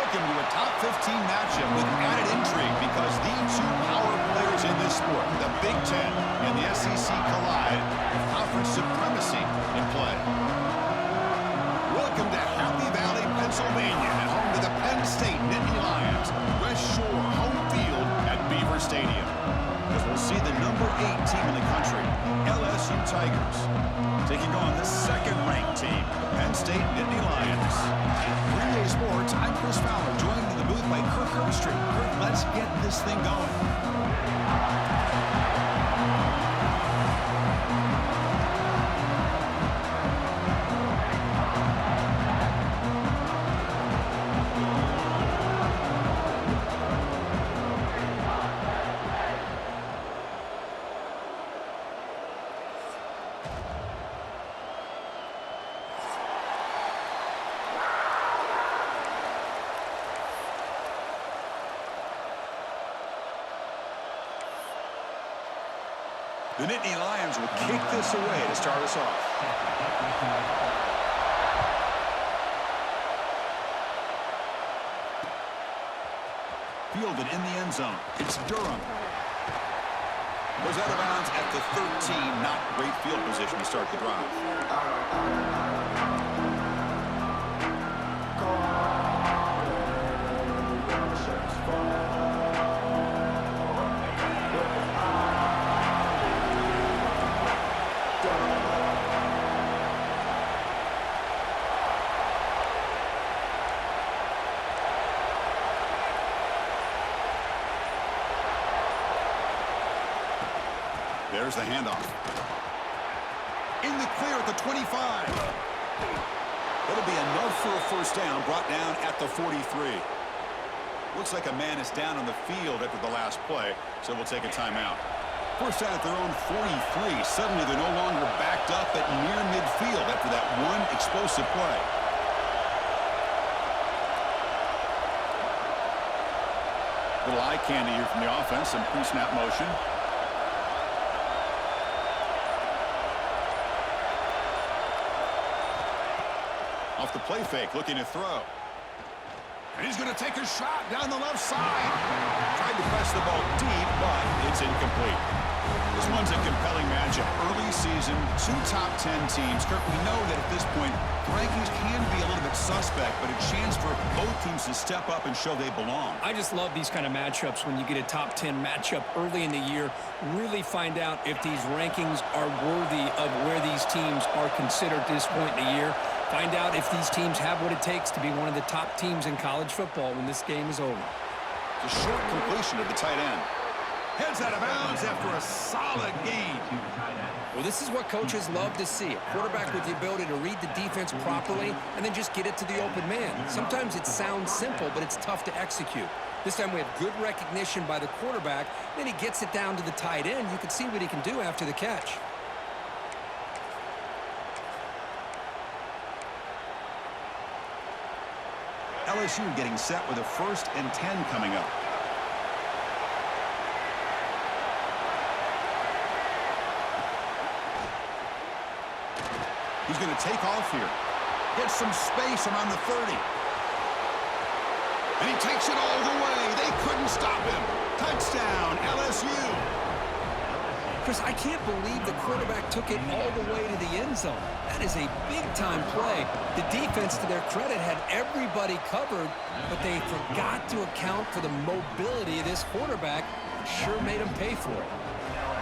Welcome to a top 15 matchup with added intrigue because the two power players in this sport, the Big Ten and the SEC, collide with conference supremacy in play. Welcome to Happy Valley, Pennsylvania, and home to the Penn State Nittany Lions, West Shore home field at Beaver Stadium. As we'll see the number 8 team in the country, LSU Tigers, taking on the second-ranked team, the Penn State Nittany Lions. Green Day Sports, I'm Chris Fowler, joined in the booth by Kirk Herbstreit. Kirk, let's get this thing going. The Nittany Lions will kick this away to start us off. Fielded in the end zone. It's Durham. Goes out of bounds at the 13. Not great field position to start the drive. There's the handoff. In the clear at the 25. It'll be enough for a first down, brought down at the 43. Looks like a man is down on the field after the last play, so we'll take a timeout. First down at their own 43. Suddenly they're no longer backed up at near midfield after that one explosive play. Little eye candy here from the offense, some pre-snap motion. Off the play fake, looking to throw. And he's going to take a shot down the left side. Tried to press the ball deep, but it's incomplete. This one's a compelling matchup. Early season, two top 10 teams. Kirk, we know that at this point, the rankings can be a little bit suspect, but a chance for both teams to step up and show they belong. I just love these kind of matchups when you get a top 10 matchup early in the year. Really find out if these rankings are worthy of where these teams are considered at this point in the year. Find out if these teams have what it takes to be one of the top teams in college football when this game is over. The short completion of the tight end. Heads out of bounds after a solid gain. Well, this is what coaches love to see. A quarterback with the ability to read the defense properly and then just get it to the open man. Sometimes it sounds simple, but it's tough to execute. This time we have good recognition by the quarterback. Then he gets it down to the tight end. You can see what he can do after the catch. LSU getting set with a 1st and 10 coming up. He's going to take off here. Gets some space around the 30. And he takes it all the way. They couldn't stop him. Touchdown, LSU. Chris, I can't believe the quarterback took it all the way to the end zone. That is a big-time play. The defense, to their credit, had everybody covered, but they forgot to account for the mobility of this quarterback. Sure made him pay for it.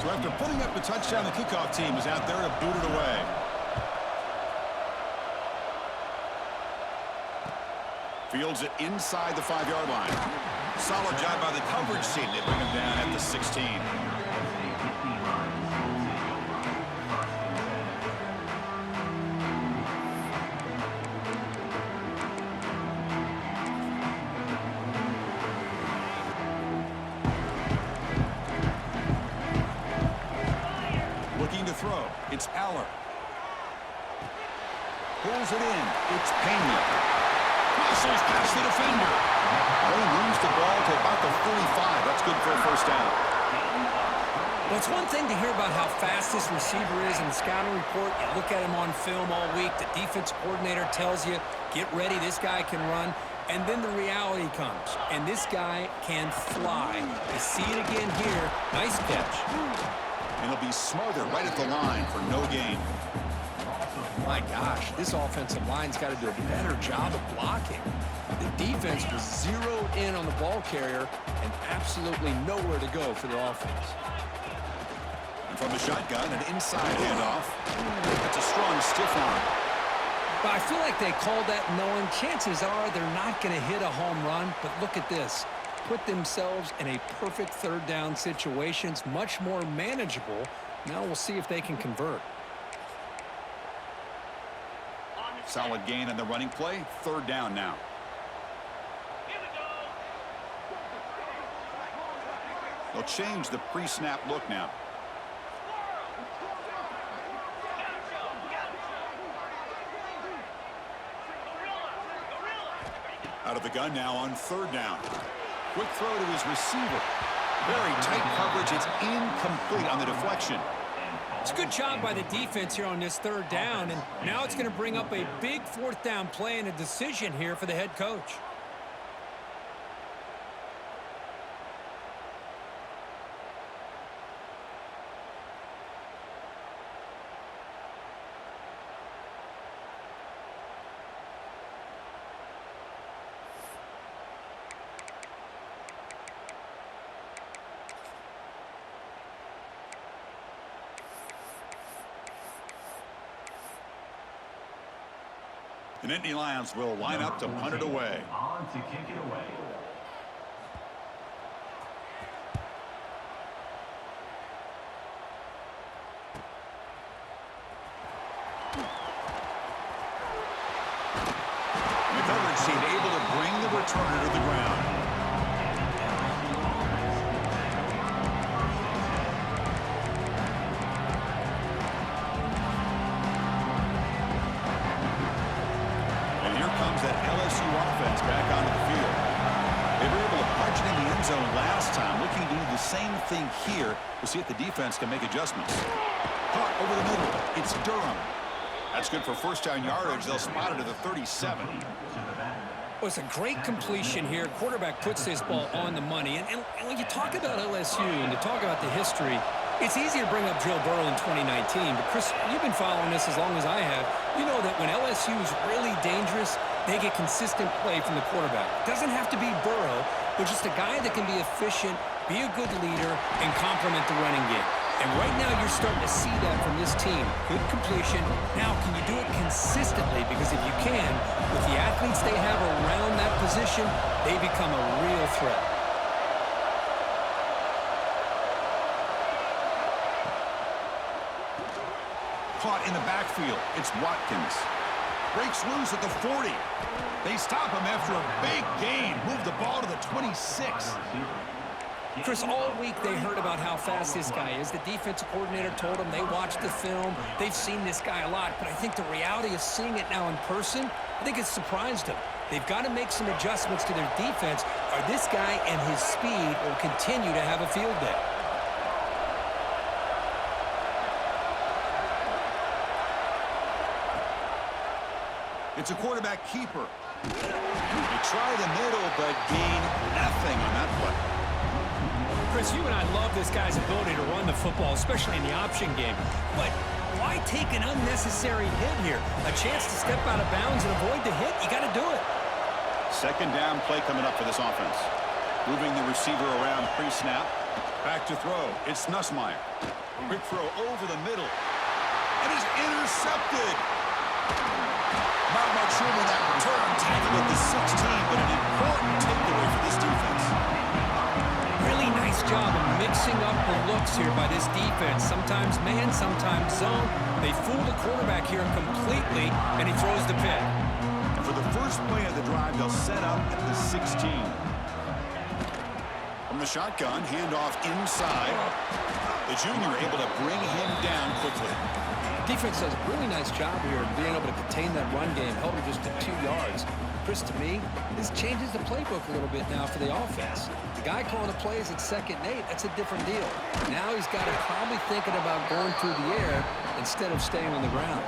So after putting up the touchdown, the kickoff team is out there to boot it away. Fields it inside the 5-yard line. Solid job by the coverage team. They bring him down at the 16. Looking to throw. It's Aller. Pulls it in. It's Pena. Muscles past the defender. They moves the ball to about the 45. That's good for a first down. Well, it's one thing to hear about how fast this receiver is in the scouting report. You look at him on film all week. The defense coordinator tells you, get ready, this guy can run. And then the reality comes, and this guy can fly. You see it again here. Nice catch. And he'll be smothered right at the line for no gain. My gosh, this offensive line's got to do a better job of blocking. The defense was zeroed in on the ball carrier and absolutely nowhere to go for the offense. And from the shotgun, an inside handoff. That's a strong stiff arm. But I feel like they called that knowing chances are they're not going to hit a home run. But look at this. Put themselves in a perfect third down situation. It's much more manageable. Now we'll see if they can convert. Solid gain on the running play. Third down now. They'll change the pre-snap look now. Out of the gun now on third down. Quick throw to his receiver. Very tight coverage. It's incomplete on the deflection. It's a good job by the defense here on this third down, and now it's going to bring up a big fourth down play and a decision here for the head coach. The Nittany Lions will line up to punt it away. On to kick it away. The coverage team able to bring the returner to the ground. That LSU offense back onto the field. They were able to punch it in the end zone last time, looking to do the same thing here to see if the defense can make adjustments. Caught over the middle. It's Durham. That's good for first down yardage. They'll spot it at the 37. Well, it's a great completion here. Quarterback puts this ball on the money. And when you talk about LSU and you talk about the history, it's easy to bring up Joe Burrow in 2019. But, Chris, you've been following this as long as I have. You know that when LSU is really dangerous, they get consistent play from the quarterback. It doesn't have to be Burrow, but just a guy that can be efficient, be a good leader, and complement the running game. And right now you're starting to see that from this team. Good completion. Now, can you do it consistently? Because if you can, with the athletes they have around that position, they become a real threat. Caught in the backfield. It's Watkins. Breaks loose at the 40. They stop him after a big gain. Move the ball to the 26. Chris, all week they heard about how fast this guy is. The defensive coordinator told them they watched the film. They've seen this guy a lot, but I think the reality of seeing it now in person, I think it's surprised them. They've got to make some adjustments to their defense, or this guy and his speed will continue to have a field day. It's a quarterback keeper. They try the middle, but gain nothing on that play. Chris, you and I love this guy's ability to run the football, especially in the option game. But why take an unnecessary hit here? A chance to step out of bounds and avoid the hit, you got to do it. Second down play coming up for this offense. Moving the receiver around pre-snap. Back to throw. It's Nussmeier. Quick throw over the middle. And is intercepted. Not much room in that return. Tackled at the 16, but an important takeaway for this defense. Really nice job of mixing up the looks here by this defense. Sometimes man, sometimes zone. They fool the quarterback here completely, and he throws the pick. And for the first play of the drive, they'll set up at the 16. From the shotgun, handoff inside. The junior able to bring him down quickly. Defense does a really nice job here of being able to contain that run game, held him just to 2 yards. Chris, to me, this changes the playbook a little bit now for the offense. The guy calling the plays at 2nd and 8, that's a different deal. Now he's got to probably thinking about going through the air instead of staying on the ground.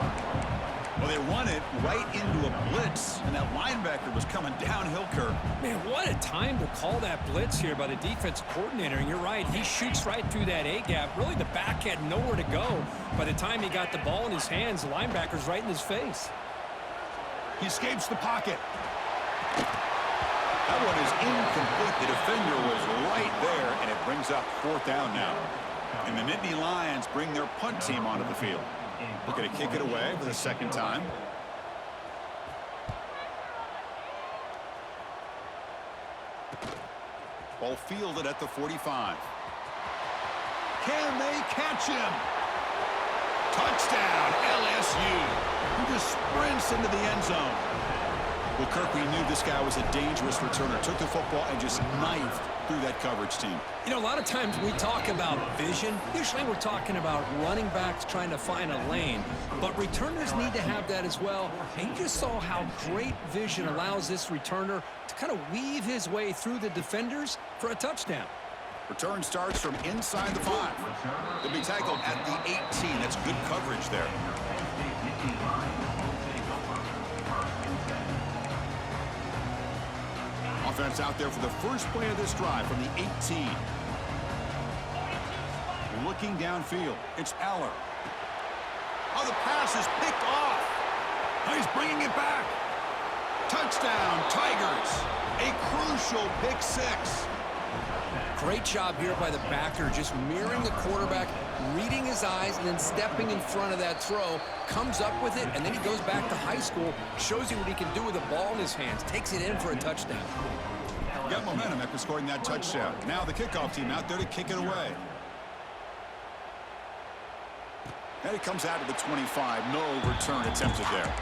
Well, they run it right into a blitz, and that linebacker was coming downhill, Kirk. Man, what a time to call that blitz here by the defense coordinator. And you're right, he shoots right through that A-gap. Really, the back had nowhere to go. By the time he got the ball in his hands, the linebacker's right in his face. He escapes the pocket. That one is incomplete. The defender was right there, and it brings up 4th down now. And the Nittany Lions bring their punt team onto the field. Looking to kick it away for the 2nd time. Ball fielded at the 45. Can they catch him? Touchdown, LSU. He just sprints into the end zone. Well, Kirk, we knew this guy was a dangerous returner. Took the football and just knifed through that coverage team. You know, a lot of times we talk about vision. Usually we're talking about running backs trying to find a lane. But returners need to have that as well. And you just saw how great vision allows this returner to kind of weave his way through the defenders for a touchdown. Return starts from inside the 5. They'll be tackled at the 18. That's good coverage there. Offense out there for the first play of this drive from the 18. Looking downfield, it's Aller. Oh, the pass is picked off. Oh, he's bringing it back. Touchdown, Tigers. A crucial pick 6. Great job here by the backer, just mirroring the quarterback, reading his eyes, and then stepping in front of that throw, comes up with it, and then he goes back to high school, shows you what he can do with the ball in his hands, takes it in for a touchdown. Got momentum after scoring that touchdown. Now the kickoff team out there to kick it away. And it comes out to the 25. No return attempted there.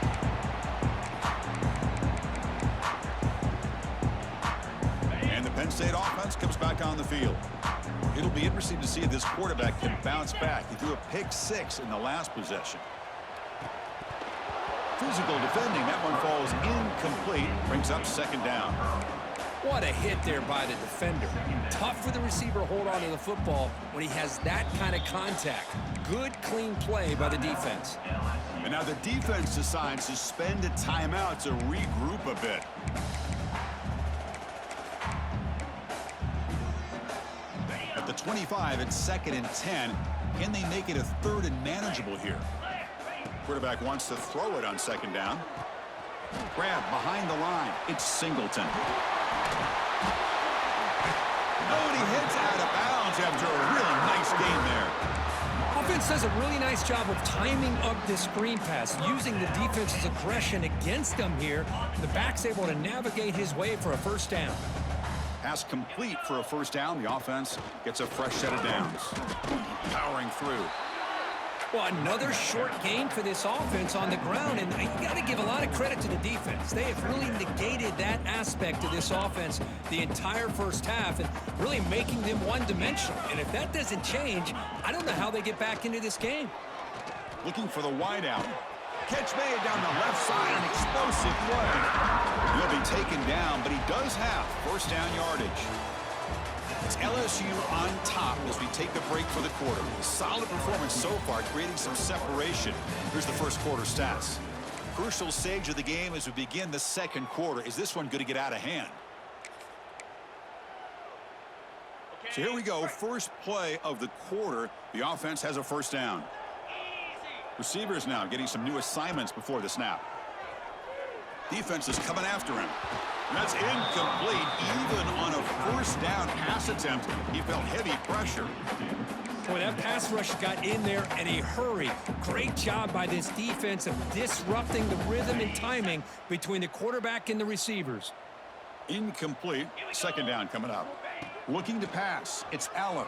And the Penn State offense comes back on the field. It'll be interesting to see if this quarterback can bounce back. He threw a pick 6 in the last possession. Physical defending. That one falls incomplete. Brings up 2nd down. What a hit there by the defender. Tough for the receiver to hold on to the football when he has that kind of contact. Good, clean play by the defense. And now the defense decides to spend a timeout to regroup a bit. At the 25, it's 2nd and 10. Can they make it a 3rd and manageable here? Quarterback wants to throw it on 2nd down. Grab behind the line. It's Singleton. Oh, and he hits out of bounds after a really nice game there. Offense does a really nice job of timing up this screen pass, using the defense's aggression against them here. The back's able to navigate his way for a 1st down. Pass complete for a 1st down. The offense gets a fresh set of downs. Powering through. Well, another short gain for this offense on the ground, and you got to give a lot of credit to the defense. They have really negated that aspect of this offense the entire 1st half and really making them one-dimensional. And if that doesn't change, I don't know how they get back into this game. Looking for the wideout. Catch made down the left side, an explosive play. He'll be taken down, but he does have 1st down yardage. It's LSU on top as we take the break for the quarter. Solid performance so far, creating some separation. Here's the 1st quarter stats. Crucial stage of the game as we begin the 2nd quarter. Is this one going to get out of hand? So here we go. First play of the quarter. The offense has a 1st down. Receivers now getting some new assignments before the snap. Defense is coming after him. That's incomplete. Even on a 1st down pass attempt, he felt heavy pressure. Boy, that pass rush got in there in a hurry. Great job by this defense of disrupting the rhythm and timing between the quarterback and the receivers. Incomplete. 2nd down coming up. Looking to pass. It's Aller.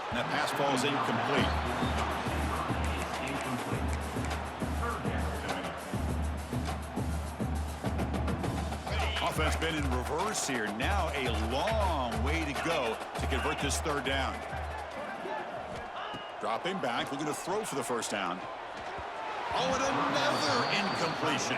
And that pass falls incomplete. Offense been in reverse here. Now a long way to go to convert this 3rd down. Dropping back, looking to throw for the 1st down. Oh, and another incompletion.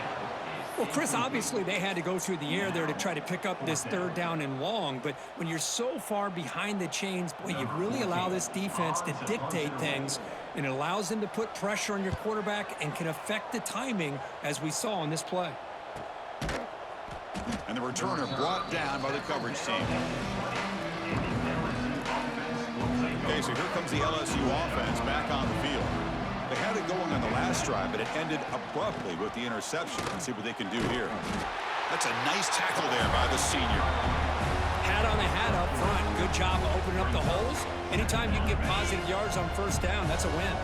Well, Chris, obviously they had to go through the air there to try to pick up this third down and long, but when you're so far behind the chains, boy, you really allow this defense to dictate things, and it allows them to put pressure on your quarterback and can affect the timing, as we saw on this play. And the returner brought down by the coverage team. Okay, so here comes the LSU offense back on the field. They had it going on the last drive, but it ended abruptly with the interception. Let's see what they can do here. That's a nice tackle there by the senior. Hat on a hat up front. Good job of opening up the holes. Anytime you can get positive yards on first down, that's a win.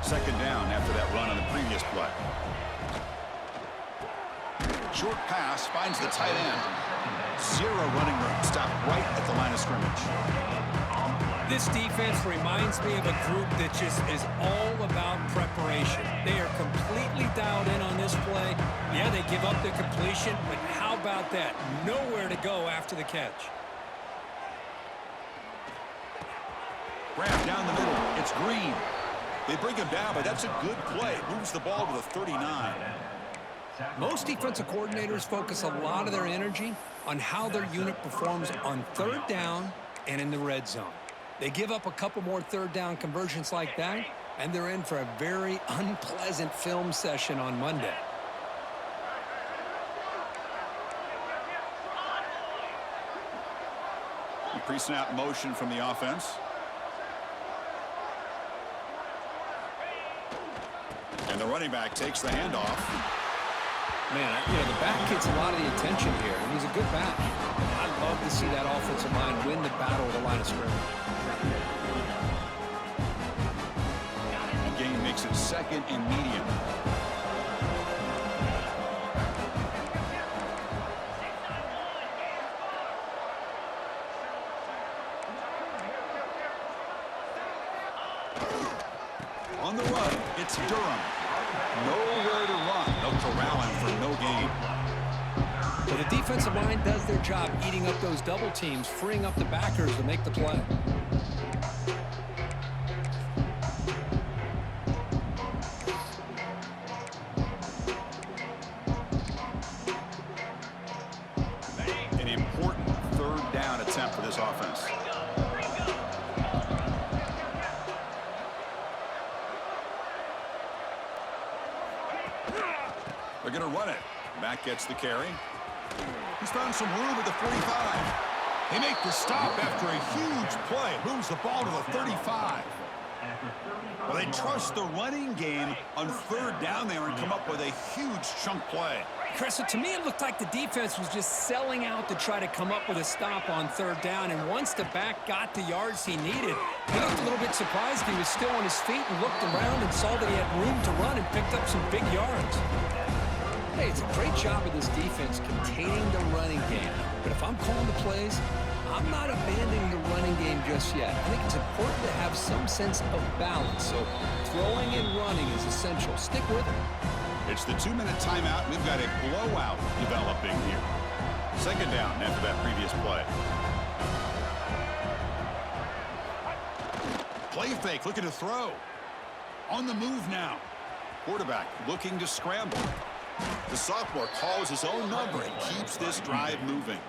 Second down after that run on the previous play. Short pass finds the tight end. Zero running room. Stop right at the line of scrimmage. This defense reminds me of a group that just is all about preparation. They are completely dialed in on this play. Yeah, they give up the completion, but how about that? Nowhere to go after the catch. Grab down the middle. It's Green. They bring him down, but that's a good play. Moves the ball to the 39. Most defensive coordinators focus a lot of their energy on how their unit performs on third down and in the red zone. They give up a couple more third down conversions like that, and they're in for a very unpleasant film session on Monday. Pre-snap motion from the offense. And the running back takes the handoff. Man, you know, the back gets a lot of the attention here, and he's a good back. I'd love to see that offensive line win the battle at the line of scrimmage. The game makes it second and medium. On the run, it's Durham. Nowhere to run. They'll corral him for no gain. Well, the defensive line does their job eating up those double teams, freeing up the backers to make the play. An important third down attempt for this offense. They're going to run it. Matt gets the carry. He's found some room at the 45. They make the stop after a huge play. Moves the ball to the 35. Well, they trust the running game on third down there and come up with a huge chunk play. Chris, to me, it looked like the defense was just selling out to try to come up with a stop on third down. And once the back got the yards he needed, he looked a little bit surprised he was still on his feet and looked around and saw that he had room to run and picked up some big yards. Hey, it's a great job of this defense containing the running game. But if I'm calling the plays, I'm not abandoning the running game just yet. I think it's important to have some sense of balance. So throwing and running is essential. Stick with it. It's the 2-minute timeout. We've got a blowout developing here. Second down after that previous play. Play fake, looking to throw. On the move now. Quarterback looking to scramble. The sophomore calls his own number and keeps this drive moving.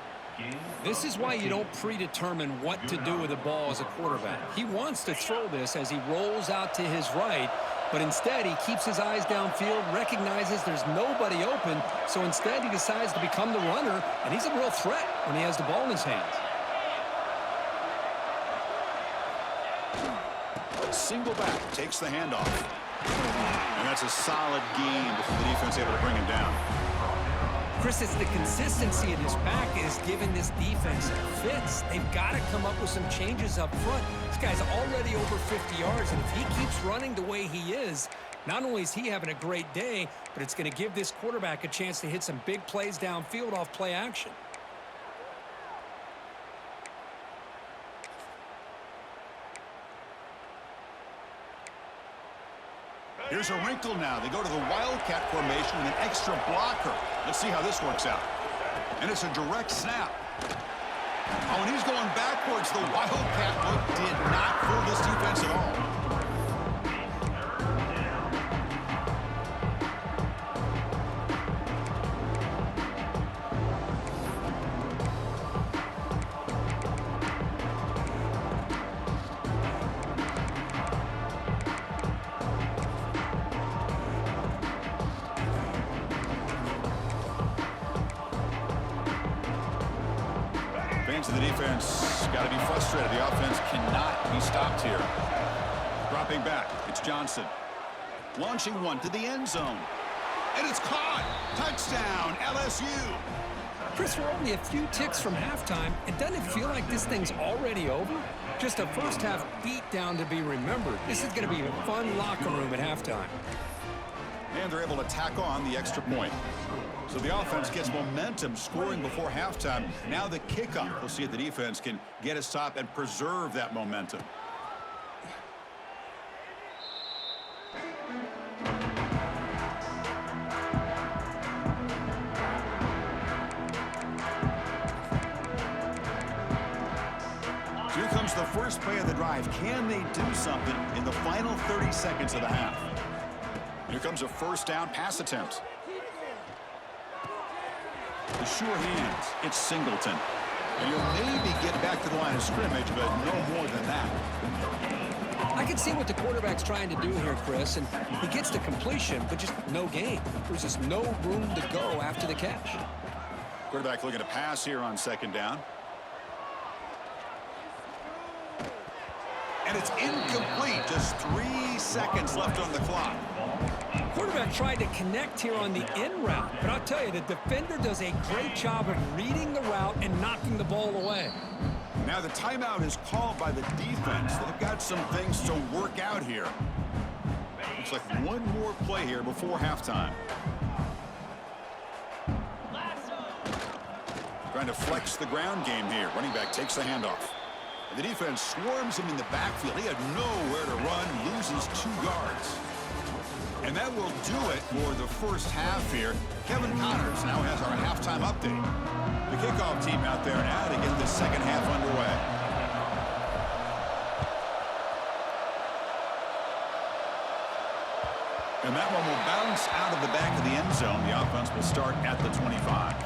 This is why you don't predetermine what to do with the ball as a quarterback. He wants to throw this as he rolls out to his right, but instead he keeps his eyes downfield, recognizes there's nobody open, so instead he decides to become the runner, and he's a real threat when he has the ball in his hands. Single back takes the handoff. And that's a solid gain before the defense able to bring him down. Chris, it's the consistency of this back is giving this defense fits. They've got to come up with some changes up front. This guy's already over 50 yards, and if he keeps running the way he is, not only is he having a great day, but it's going to give this quarterback a chance to hit some big plays downfield off play action. Here's a wrinkle now. They go to the Wildcat formation with an extra blocker. Let's see how this works out. And it's a direct snap. Oh, and he's going backwards. The Wildcat look did not fool this defense at all. means the defense got to be frustrated. The offense cannot be stopped here. Dropping back, it's Johnson. Launching one to the end zone. And it's caught. Touchdown, LSU. Chris, we're only a few ticks from halftime, and doesn't it feel like this thing's already over? Just a first-half beatdown to be remembered. This is going to be a fun locker room at halftime. And they're able to tack on the extra point. So the offense gets momentum scoring before halftime. Now the kickoff. We'll see if the defense can get a stop and preserve that momentum. Here comes the first play of the drive. Can they do something in the final 30 seconds of the half? Here comes a first down pass attempt. The sure hands. It's Singleton. And he'll maybe get back to the line of scrimmage, but no more than that. I can see what the quarterback's trying to do here, Chris, and he gets the completion, but just no gain. There's just no room to go after the catch. Quarterback looking to pass here on second down. And it's incomplete. Just 3 seconds left on the clock. Quarterback tried to connect here on the in route, but I'll tell you, the defender does a great job of reading the route and knocking the ball away. Now the timeout is called by the defense. They've got some things to work out here. Looks like one more play here before halftime. Trying to flex the ground game here. Running back takes the handoff. The defense swarms him in the backfield. He had nowhere to run, loses 2 yards. And that will do it for the first half here. Kevin Connors now has our halftime update. The kickoff team out there now to get the second half underway. And that one will bounce out of the back of the end zone. The offense will start at the 25.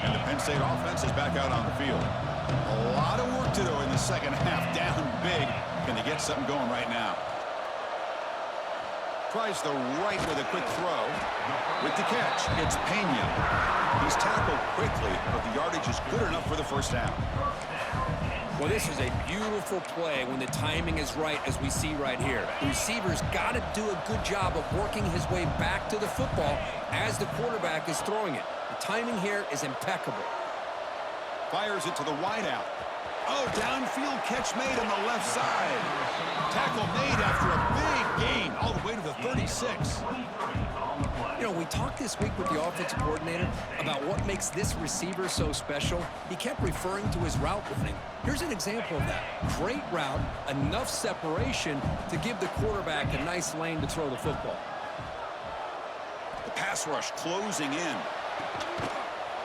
And the Penn State offense is back out on the field. A lot of work to do in the second half. Down big. Can they get something going right now? Tries the right with a quick throw. With the catch, it's Pena. He's tackled quickly, but the yardage is good enough for the first down. Well, this is a beautiful play when the timing is right, as we see right here. The receiver's got to do a good job of working his way back to the football as the quarterback is throwing it. The timing here is impeccable. Fires it to the wideout. Oh, downfield catch made on the left side. Tackle made after a big gain all the way to the 36. You know, we talked this week with the offensive coordinator about what makes this receiver so special. He kept referring to his route running. Here's an example of that. Great route, enough separation to give the quarterback a nice lane to throw the football. The pass rush closing in.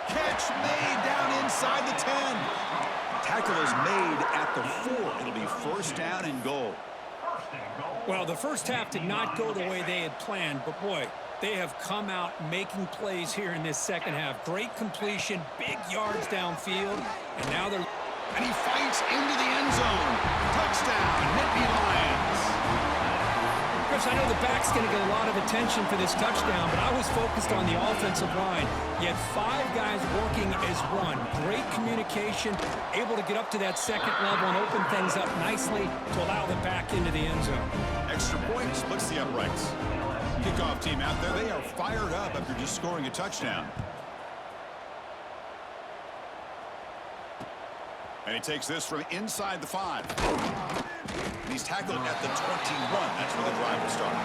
Catch made down inside the 10. Tackle is made at the 4. It'll be first down and goal. Well, the first half did not go the way they had planned, but boy, they have come out making plays here in this second half. Great completion, big yards downfield, and now they're... And he fights into the end zone. Touchdown, Nittany Lions. Chris, I know the back's going to get a lot of attention for this touchdown, but I was focused on the offensive line. You had 5 guys working as one. Great communication, able to get up to that second level and open things up nicely to allow them back into the end zone. Extra point splits the uprights. Kickoff team out there, they are fired up after just scoring a touchdown. And he takes this from inside the 5. And he's tackled at the 21. That's where the drive will start.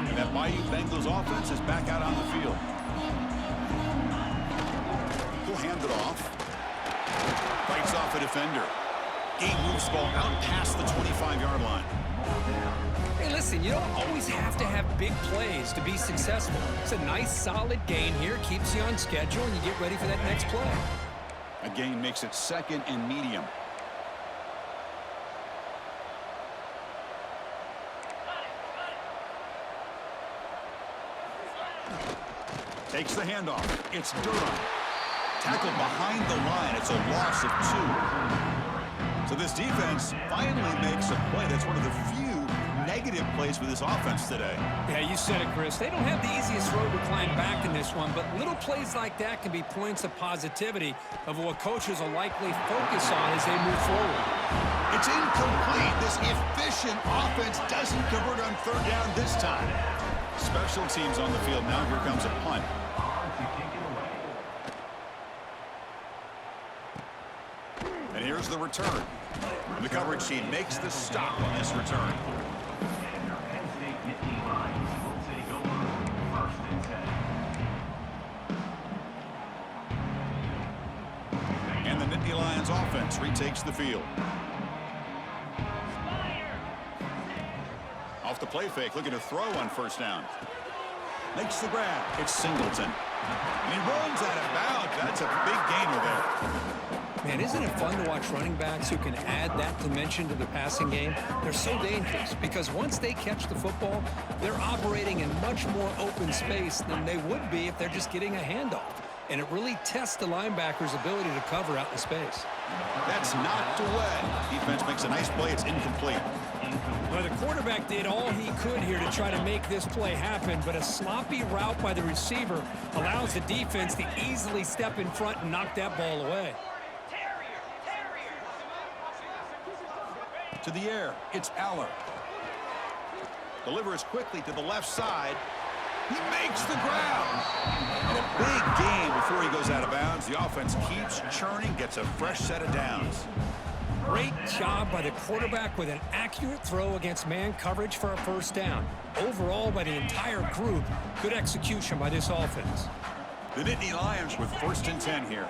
And that Bayou Bengals offense is back out on the field. He'll hand it off. Fights off a defender. Game moves ball out past the 25-yard line. Hey, listen, you don't always have to have big plays to be successful. It's a nice, solid gain here. Keeps you on schedule, and you get ready for that next play. A gain makes it second and medium. Takes the handoff. It's Durham. Tackled behind the line. It's a loss of 2. So this defense finally makes a play. That's one of the few negative plays for this offense today. Yeah, you said it, Chris. They don't have the easiest road to climb back in this one, but little plays like that can be points of positivity of what coaches will likely focus on as they move forward. It's incomplete. This efficient offense doesn't convert on third down this time. Special teams on the field. Now here comes a punt. And here's the return. And the coverage team makes the stop on this return. And the Nittany Lions offense retakes the field. Off the play fake, looking to throw on first down. Makes the grab. It's Singleton. And he runs out of bounds. That's a big gainer there. Man, isn't it fun to watch running backs who can add that dimension to the passing game? They're so dangerous because once they catch the football, they're operating in much more open space than they would be if they're just getting a handoff. And it really tests the linebacker's ability to cover out in space. That's knocked away. Defense makes a nice play. It's incomplete. Well, the quarterback did all he could here to try to make this play happen, but a sloppy route by the receiver allows the defense to easily step in front and knock that ball away. To the air, it's Aller. Delivers quickly to the left side. He makes the grab. And a big gain before he goes out of bounds. The offense keeps churning, gets a fresh set of downs. Great job by the quarterback with an accurate throw against man coverage for a first down. Overall, by the entire group, good execution by this offense. The Nittany Lions with 1st and 10 here.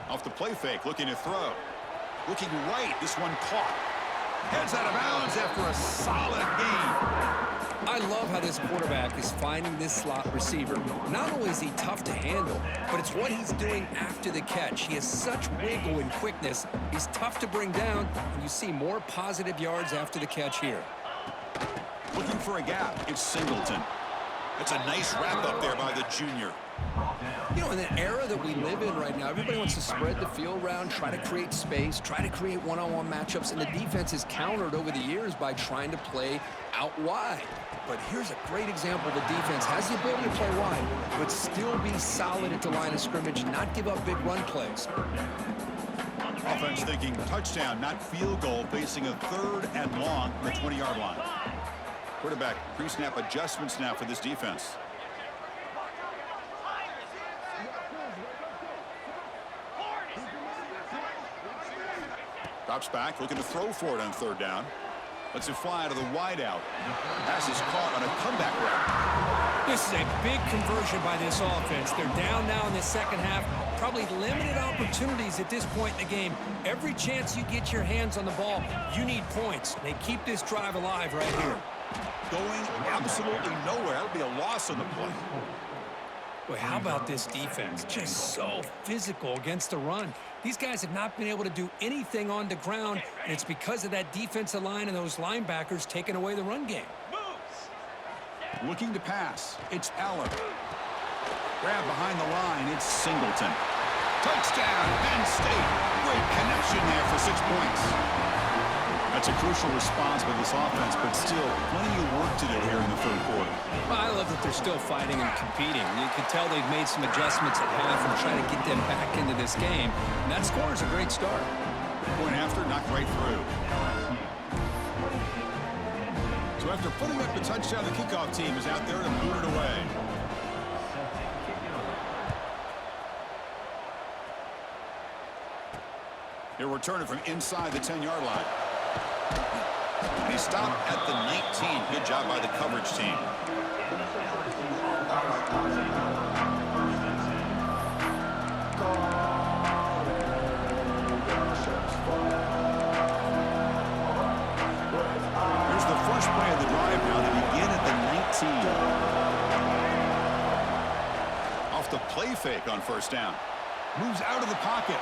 Off the play fake, looking to throw. Looking right, this one caught. Heads out of bounds after a solid gain. I love how this quarterback is finding this slot receiver. Not only is he tough to handle, but it's what he's doing after the catch. He has such wiggle and quickness. He's tough to bring down, and you see more positive yards after the catch here. Looking for a gap, it's Singleton. That's a nice wrap up there by the junior. You know, in the era that we live in right now, everybody wants to spread the field around, try to create space, try to create one-on-one matchups, and the defense is countered over the years by trying to play out wide. But here's a great example. The defense has the ability to play wide, but still be solid at the line of scrimmage, not give up big run plays. Offense thinking touchdown, not field goal, facing a 3rd and long from the 20-yard line. Quarterback pre-snap adjustments now for this defense. Drops back, looking to throw for it on 3rd down. Lets it fly out of the wideout. Pass is caught on a comeback route. This is a big conversion by this offense. They're down now in the second half. Probably limited opportunities at this point in the game. Every chance you get your hands on the ball, you need points. They keep this drive alive right here. Going absolutely nowhere. That'll be a loss on the play. Boy, how about this defense? Just so physical against the run. These guys have not been able to do anything on the ground, and it's because of that defensive line and those linebackers taking away the run game. Looking to pass. It's Aller. Grab behind the line. It's Singleton. Touchdown, Penn State. Great connection there for 6 points. That's a crucial response by this offense, but still plenty of work to do here in the 3rd quarter. Well, I love that they're still fighting and competing. You can tell they've made some adjustments at half and trying to get them back into this game. And that score is a great start. Point after, knocked right through. So after putting up the touchdown, the kickoff team is out there to boot it away. He'll return it from inside the 10-yard line. And he stopped at the 19. Good job by the coverage team. Here's the first play of the drive now. They begin at the 19. Off the play fake on first down. Moves out of the pocket.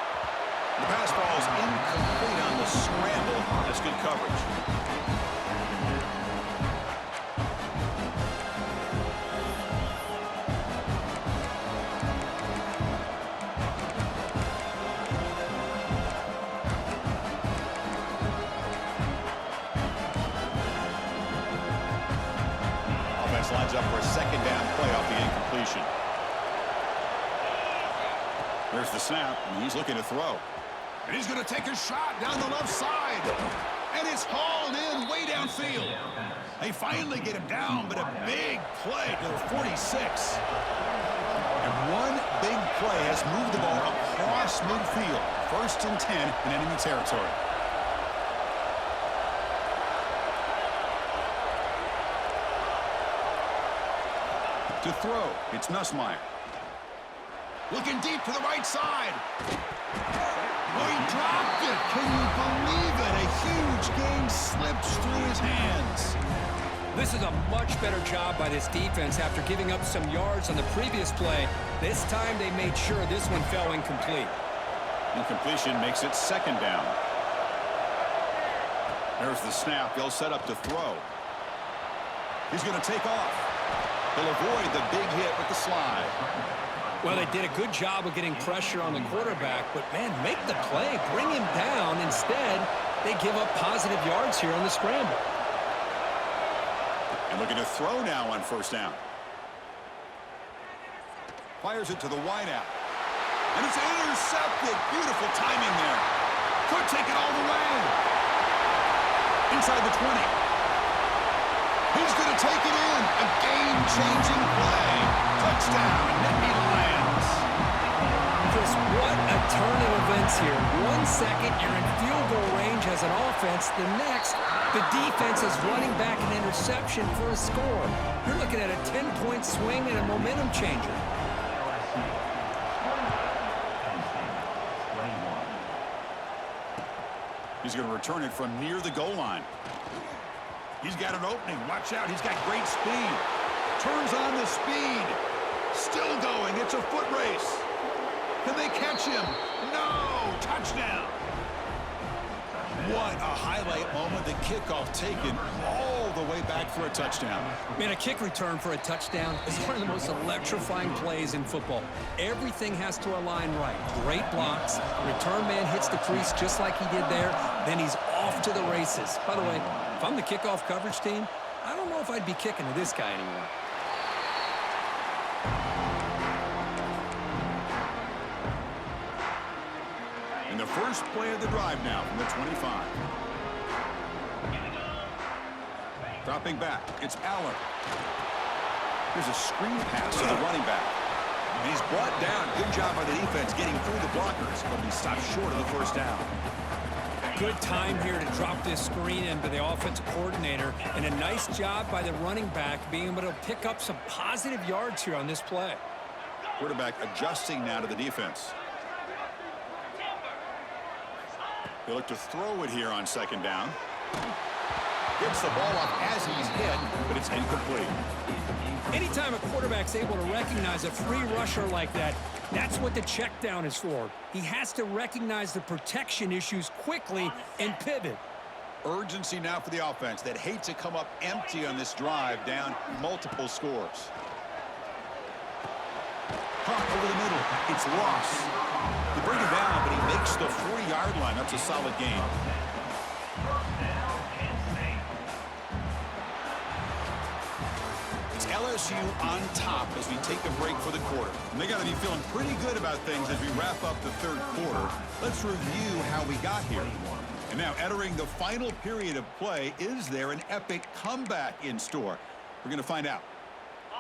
The pass ball is incomplete on the scramble. That's good coverage. There's the snap, and he's looking to throw. And he's going to take a shot down the left side. And it's hauled in way downfield. They finally get him down, but a big play to the 46. And one big play has moved the ball across midfield. 1st and 10 in enemy territory. To throw, it's Nussmeier. Looking deep to the right side. Oh, he dropped it. Can you believe it? A huge game slips through his hands. This is a much better job by this defense after giving up some yards on the previous play. This time they made sure this one fell incomplete. Incompletion makes it 2nd down. There's the snap. They'll set up to throw. He's going to take off. He'll avoid the big hit with the slide. Well, they did a good job of getting pressure on the quarterback, but, man, make the play. Bring him down. Instead, they give up positive yards here on the scramble. And looking to throw now on 1st down. Fires it to the wideout. And it's intercepted. Beautiful timing there. Could take it all the way. Inside the 20. He's going to take it in. A game-changing play. Touchdown, Nittany Lions. Chris, what a turn of events here. 1 second, you're in field goal range as an offense. The next, the defense is running back an interception for a score. You're looking at a 10-point swing and a momentum changer. He's going to return it from near the goal line. He's got an opening. Watch out. He's got great speed. Turns on the speed. Still going. It's a foot race. Can they catch him? No. Touchdown. What a highlight moment. The kickoff taken all the way back for a touchdown. Man, a kick return for a touchdown is one of the most electrifying plays in football. Everything has to align right. Great blocks. Return man hits the crease just like he did there. Then he's off to the races. By the way, if I'm the kickoff coverage team, I don't know if I'd be kicking to this guy anymore. And the first play of the drive now from the 25. Dropping back, it's Allen. Here's a screen pass to the running back. And he's brought down. Good job by the defense getting through the blockers. But he stopped short of the 1st down. Good time here to drop this screen in by the offensive coordinator. And a nice job by the running back being able to pick up some positive yards here on this play. Quarterback adjusting now to the defense. They look to throw it here on 2nd down. Gets the ball up as he's hit, but it's incomplete. Anytime a quarterback's able to recognize a free rusher like that, that's what the check down is for. He has to recognize the protection issues quickly and pivot. Urgency now for the offense that hates to come up empty on this drive, down multiple scores. Pump over the middle. It's Ross. They bring him down, but he makes the 40-yard line. That's a solid gain. It's LSU on top as we take a break for the quarter. And they got to be feeling pretty good about things as we wrap up the 3rd quarter. Let's review how we got here. And now entering the final period of play, is there an epic comeback in store? We're going to find out.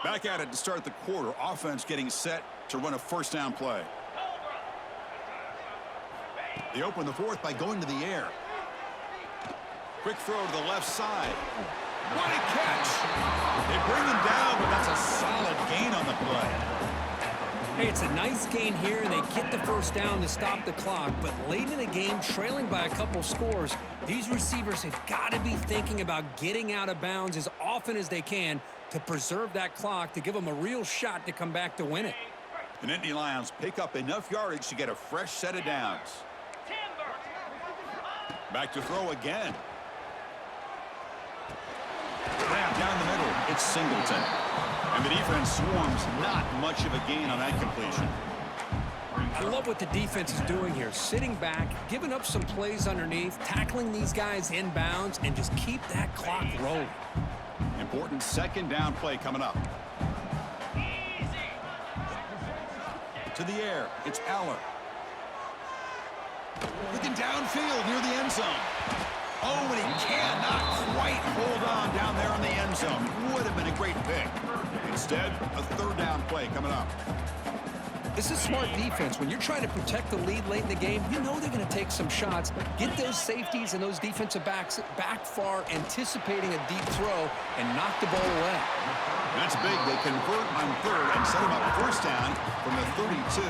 Back at it to start the quarter. Offense getting set to run a 1st down play. They open the 4th by going to the air. Quick throw to the left side. What a catch! They bring him down, but that's a solid gain on the play. Hey, it's a nice gain here, and they get the 1st down to stop the clock. But late in the game, trailing by a couple scores, these receivers have got to be thinking about getting out of bounds as often as they can to preserve that clock, to give them a real shot to come back to win it. The Nittany Lions pick up enough yardage to get a fresh set of downs. Back to throw again. Grab down the middle. It's Singleton. And the defense swarms. Not much of a gain on that completion. I love what the defense is doing here. Sitting back, giving up some plays underneath, tackling these guys inbounds, and just keep that clock rolling. Important 2nd down play coming up. To the air, it's Aller. Looking downfield near the end zone. Oh, and he cannot quite hold on down there in the end zone. Would have been a great pick. Instead, a third down play coming up. This is smart defense. When you're trying to protect the lead late in the game, you know they're going to take some shots. Get those safeties and those defensive backs back far, anticipating a deep throw, and knock the ball away. That's big. They convert on third and set him up first down from the 32.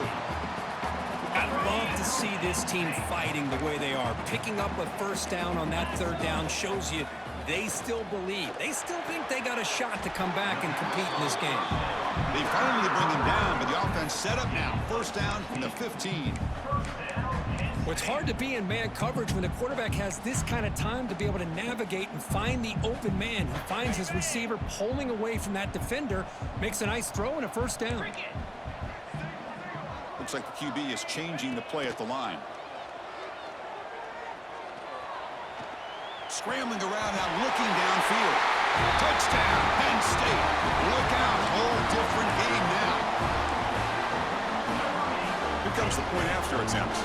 I'd love to see this team fighting the way they are. Picking up a first down on that third down shows you they still believe. They still think they got a shot to come back and compete in this game. They finally bring him down, but the offense set up now. First down from the 15. Well, it's hard to be in man coverage when the quarterback has this kind of time to be able to navigate and find the open man. He finds his receiver pulling away from that defender, makes a nice throw and a first down. Looks like the QB is changing the play at the line. Scrambling around now, looking downfield. Touchdown, Penn State. Look out, whole different game now. Here comes the point after attempt.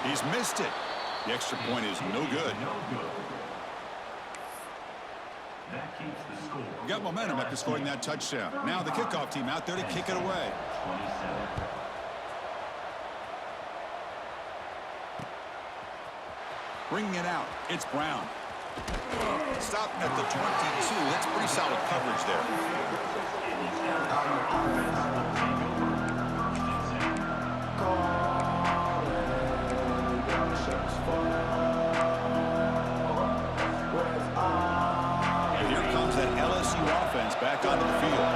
He's missed it. The extra point is no good. We got momentum after scoring that touchdown. Now the kickoff team out there to kick it away. Bringing it out, it's Brown. Stopping at the 22. That's pretty solid coverage there. And here comes that LSU offense back onto the field.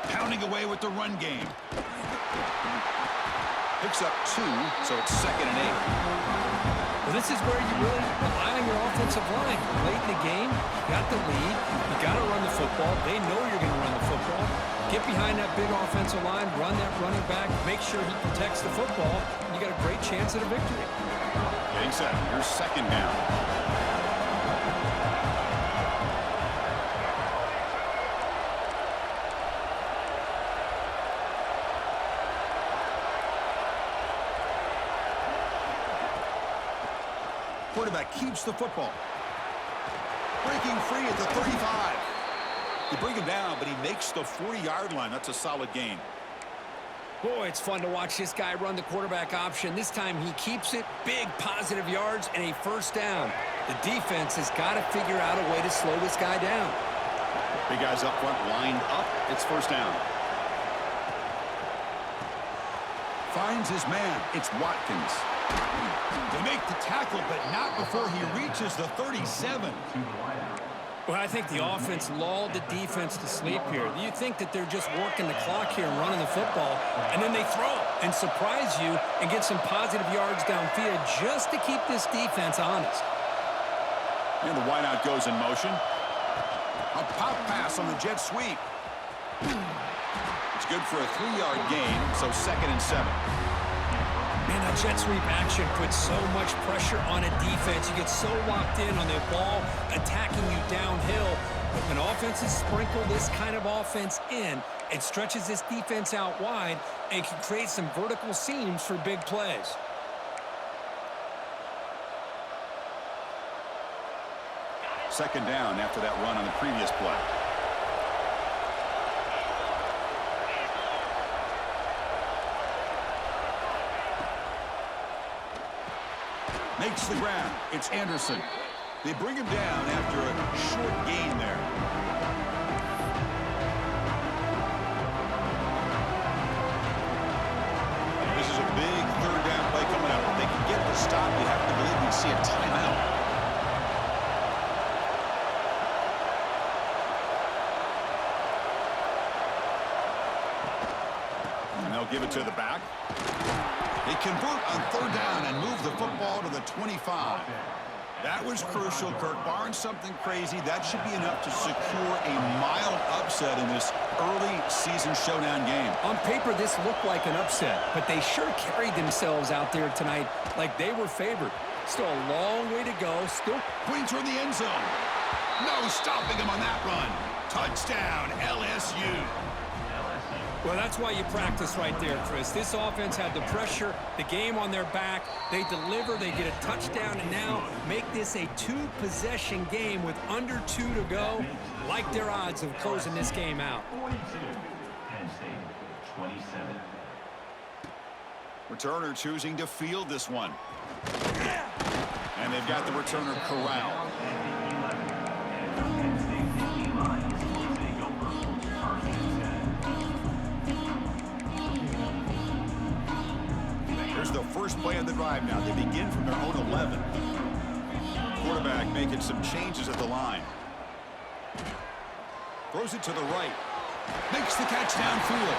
Pounding away with the run game. Picks up 2, so it's 2nd and 8. Well, this is where you really rely on your offensive line. Late in the game, you got the lead, you got to run the football. They know you're going to run the football. Get behind that big offensive line, run that running back, make sure he protects the football, and you got a great chance at a victory. Getting set. Here's 2nd down. Quarterback keeps the football. Breaking free at the 35. They bring him down, but he makes the 40-yard line. That's a solid gain. Boy, it's fun to watch this guy run the quarterback option. This time he keeps it, big positive yards, and a first down. The defense has got to figure out a way to slow this guy down. Big guys up front lined up. It's first down. Finds his man. It's Watkins. They make the tackle, but not before he reaches the 37. Well, I think the offense lulled the defense to sleep here. You think that they're just working the clock here and running the football, and then they throw and surprise you and get some positive yards downfield just to keep this defense honest. And the wideout goes in motion. A pop pass on the jet sweep. It's good for a 3-yard gain, so 2nd and 7. Man, that jet sweep action puts so much pressure on a defense. You get so locked in on the ball attacking you downhill. But when offenses sprinkle this kind of offense in, it stretches this defense out wide and can create some vertical seams for big plays. Second down after that run on the previous play. Makes the ground. It's Anderson. They bring him down after a short gain there. This is a big third down play coming up. If they can get the stop, you have to believe we see a timeout. And they'll give it to the back. They convert on third down and move the football to the 25. That was crucial. Kirk Barnes, something crazy. That should be enough to secure a mild upset in this early season showdown game. On paper, this looked like an upset, but they sure carried themselves out there tonight like they were favored. Still a long way to go. Still points toward the end zone. No stopping him on that run. Touchdown, LSU. Well, that's why you practice right there, Chris. This offense had the pressure, the game on their back. They deliver, they get a touchdown, and now make this a two-possession game with under 2 to go. Like their odds of closing this game out. 42, Penn State, 27. Returner choosing to field this one. And they've got the returner corralled. Here's the first play of the drive now. They begin from their own 11. Quarterback making some changes at the line. Throws it to the right. Makes the catch downfield.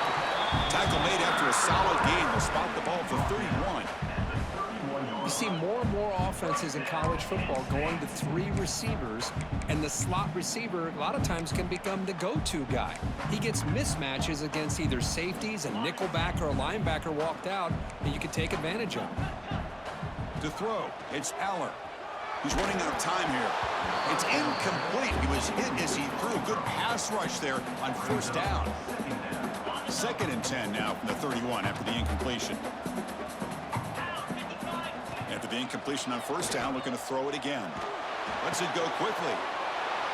Tackle made after a solid gain. They'll spot the ball for 31. You see more and more offenses in college football going to 3 receivers, and the slot receiver a lot of times can become the go-to guy. He gets mismatches against either safeties, a nickelback, or a linebacker walked out, and you can take advantage of it. To throw, it's Aller. He's running out of time here. It's incomplete. He was hit as he threw. Good pass rush there on first down. 2nd and 10 now from the 31 after the incompletion. After the incompletion on first down, looking to throw it again. Lets it go quickly.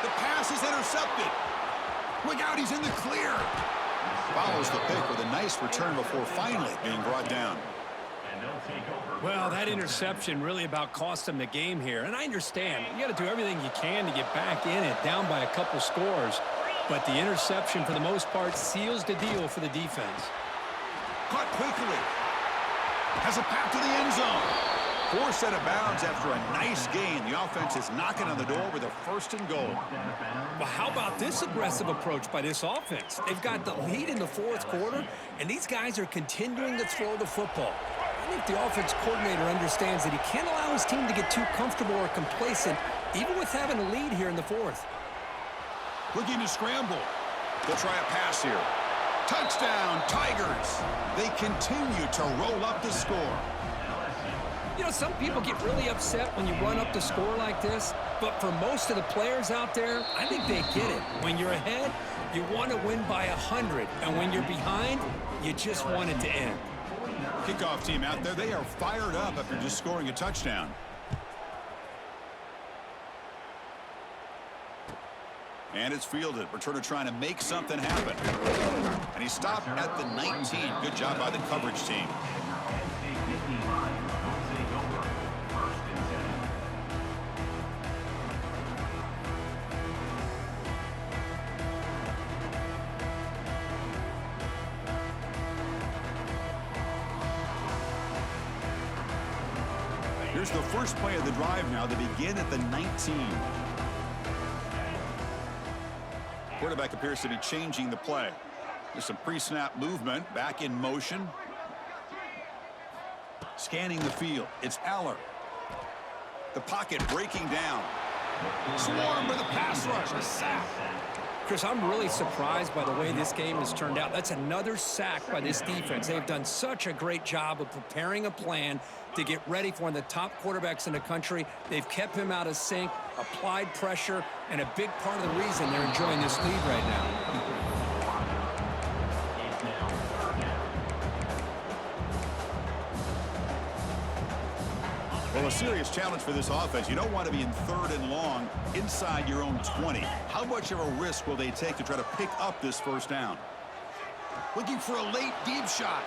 The pass is intercepted. Look out, he's in the clear. Follows the pick with a nice return before finally being brought down. Well, that interception really about cost them the game here. And I understand. You got to do everything you can to get back in it, down by a couple scores. But the interception, for the most part, seals the deal for the defense. Caught quickly. Has a path to the end zone. 4 set of bounds after a nice gain. The offense is knocking on the door with a 1st and goal. Well, how about this aggressive approach by this offense? They've got the lead in the 4th quarter, and these guys are continuing to throw the football. I think the offense coordinator understands that he can't allow his team to get too comfortable or complacent, even with having a lead here in the 4th. Looking to scramble. They'll try a pass here. Touchdown, Tigers. They continue to roll up the score. You know, some people get really upset when you run up the score like this, but for most of the players out there, I think they get it. When you're ahead, you want to win by 100, and when you're behind, you just want it to end. Kickoff team out there, they are fired up after just scoring a touchdown. And it's fielded. Returner trying to make something happen. And he stopped at the 19. Good job by the coverage team. Here's the first play of the drive now. They begin at the 19. Quarterback appears to be changing the play. There's some pre-snap movement. Back in motion. Scanning the field. It's Aller. The pocket breaking down. Swarm with a pass rush. A sack. Chris, I'm really surprised by the way this game has turned out. That's another sack by this defense. They've done such a great job of preparing a plan to get ready for one of the top quarterbacks in the country. They've kept him out of sync, applied pressure, and a big part of the reason they're enjoying this lead right now. Well, a serious challenge for this offense. You don't want to be in 3rd and long inside your own 20. How much of a risk will they take to try to pick up this first down? Looking for a late deep shot.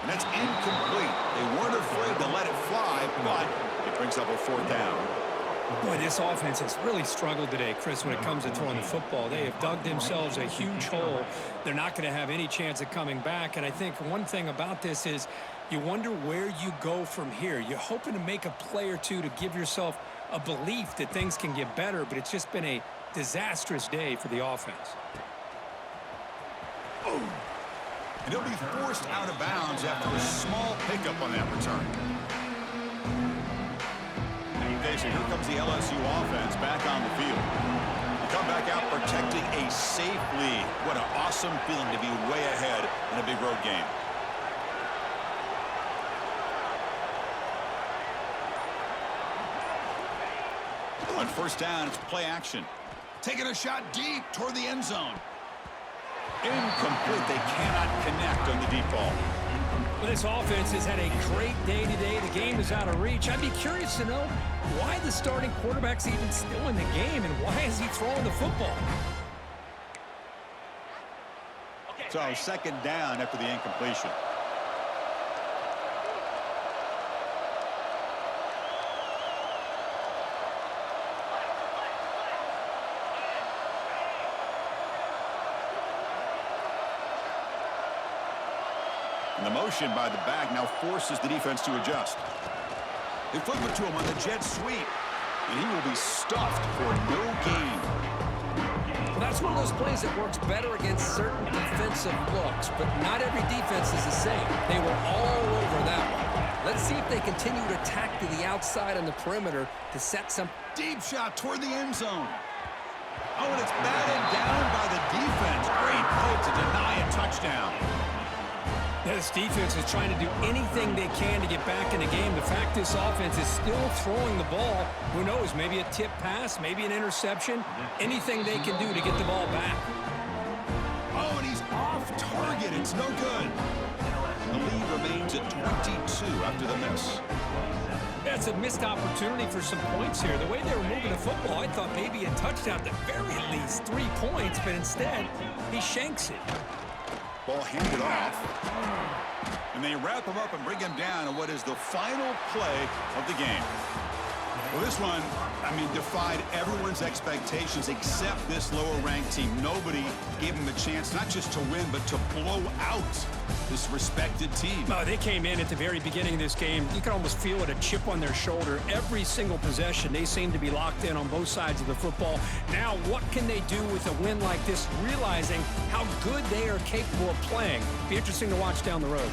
And that's incomplete. They weren't afraid to let it fly, but it brings up a 4th down. Boy, this offense has really struggled today, Chris, when it comes to throwing the football. They have dug themselves a huge hole. They're not going to have any chance of coming back. And I think one thing about this is you wonder where you go from here. You're hoping to make a play or two to give yourself a belief that things can get better, but it's just been a disastrous day for the offense. And he'll be forced out of bounds after a small pickup on that return. Okay, so here comes the LSU offense back on the field. They come back out protecting a safe lead. What an awesome feeling to be way ahead in a big road game. On first down, it's play action. Taking a shot deep toward the end zone. Incomplete. They cannot connect on the deep ball. Well, this offense has had a great day today. The game is out of reach. I'd be curious to know why the starting quarterback's even still in the game and why is he throwing the football? So second down after the incompletion. And the motion by the back now forces the defense to adjust. They flip it to him on the jet sweep, and he will be stuffed for no gain. Well, that's one of those plays that works better against certain defensive looks, but not every defense is the same. They were all over that one. Let's see if they continue to attack to the outside on the perimeter to set some Deep shot toward the end zone. Oh, and it's batted down by the defense. Great play to deny a touchdown. This defense is trying to do anything they can to get back in the game. The fact this offense is still throwing the ball, who knows, maybe a tip pass, maybe an interception, anything they can do to get the ball back. Oh, and he's off target. It's no good. The lead remains at 22 after the miss. That's a missed opportunity for some points here. The way they were moving the football, I thought maybe a touchdown, at the very least 3 points, but instead, he shanks it. Ball handed off. And they wrap him up and bring him down on what is the final play of the game. Well, this one, defied everyone's expectations except this lower-ranked team. Nobody gave them a chance not just to win, but to blow out this respected team. No, they came in at the very beginning of this game. You can almost feel it, a chip on their shoulder. Every single possession, they seem to be locked in on both sides of the football. Now, what can they do with a win like this, realizing how good they are capable of playing? Be interesting to watch down the road.